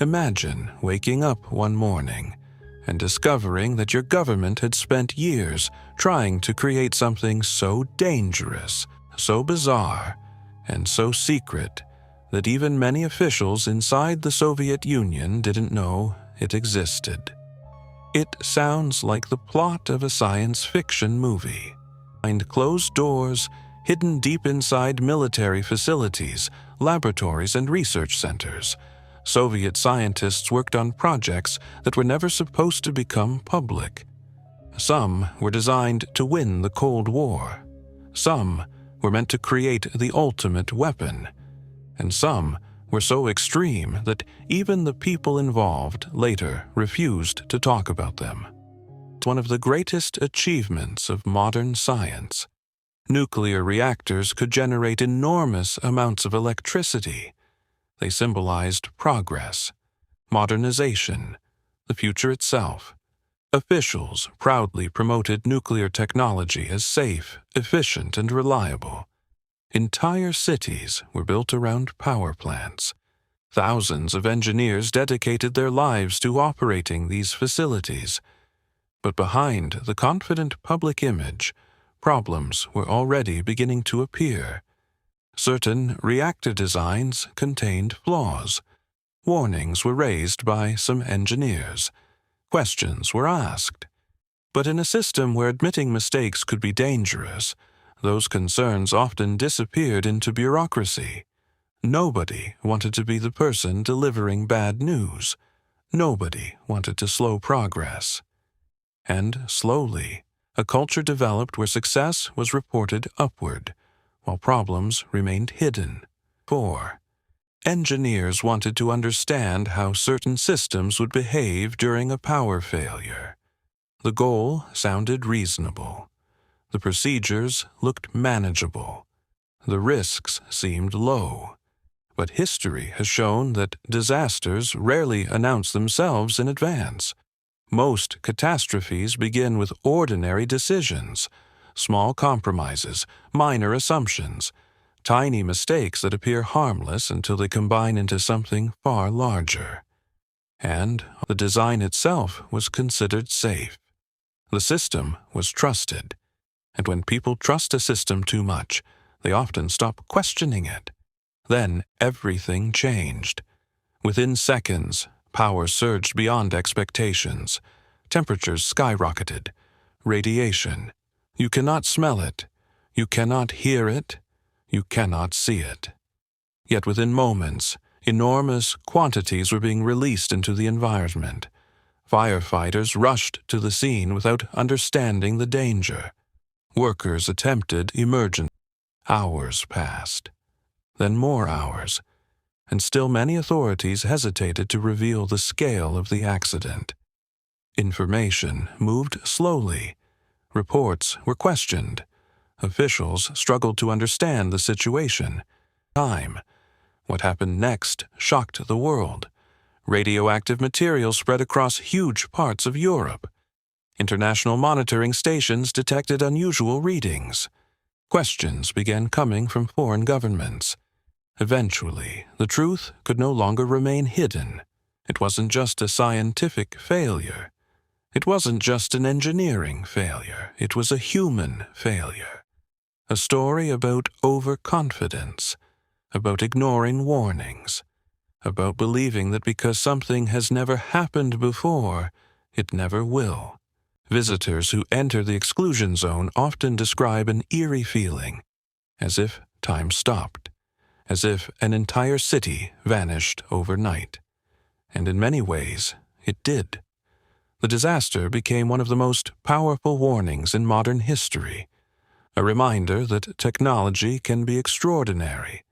Imagine waking up one morning and discovering that your government had spent years trying to create something so dangerous, so bizarre, and so secret that even many officials inside the Soviet Union didn't know it existed. It sounds like the plot of a science fiction movie. Behind closed doors, hidden deep inside military facilities, laboratories, and research centers, Soviet scientists worked on projects that were never supposed to become public. Some were designed to win the Cold War. Some were meant to create the ultimate weapon. And some were so extreme that even the people involved later refused to talk about them. It's one of the greatest achievements of modern science. Nuclear reactors could generate enormous amounts of electricity. They symbolized progress, modernization, the future itself. Officials proudly promoted nuclear technology as safe, efficient, and reliable. Entire cities were built around power plants. Thousands of engineers dedicated their lives to operating these facilities. But behind the confident public image, problems were already beginning to appear. Certain reactor designs contained flaws. Warnings were raised by some engineers. Questions were asked. But in a system where admitting mistakes could be dangerous, those concerns often disappeared into bureaucracy. Nobody wanted to be the person delivering bad news. Nobody wanted to slow progress. And slowly, a culture developed where success was reported upward, while problems remained hidden. 4. Engineers wanted to understand how certain systems would behave during a power failure. The goal sounded reasonable. The procedures looked manageable. The risks seemed low. But history has shown that disasters rarely announce themselves in advance. Most catastrophes begin with ordinary decisions, small compromises, minor assumptions, tiny mistakes that appear harmless until they combine into something far larger. And the design itself was considered safe. The system was trusted. And when people trust a system too much, they often stop questioning it. Then everything changed. Within seconds, power surged beyond expectations. Temperatures skyrocketed. Radiation. You cannot smell it. You cannot hear it. You cannot see it. Yet within moments, enormous quantities were being released into the environment. Firefighters rushed to the scene without understanding the danger. Workers attempted emergency. Hours passed. Then more hours. And still many authorities hesitated to reveal the scale of the accident. Information moved slowly. Reports were questioned. Officials struggled to understand the situation. What happened next shocked the world. Radioactive material spread across huge parts of Europe. International monitoring stations detected unusual readings. Questions began coming from foreign governments. Eventually, the truth could no longer remain hidden. It wasn't just a scientific failure. It wasn't just an engineering failure. It was a human failure. A story about overconfidence, about ignoring warnings, about believing that because something has never happened before, it never will. Visitors who enter the exclusion zone often describe an eerie feeling, as if time stopped, as if an entire city vanished overnight. And in many ways, it did. The disaster became one of the most powerful warnings in modern history, a reminder that technology can be extraordinary,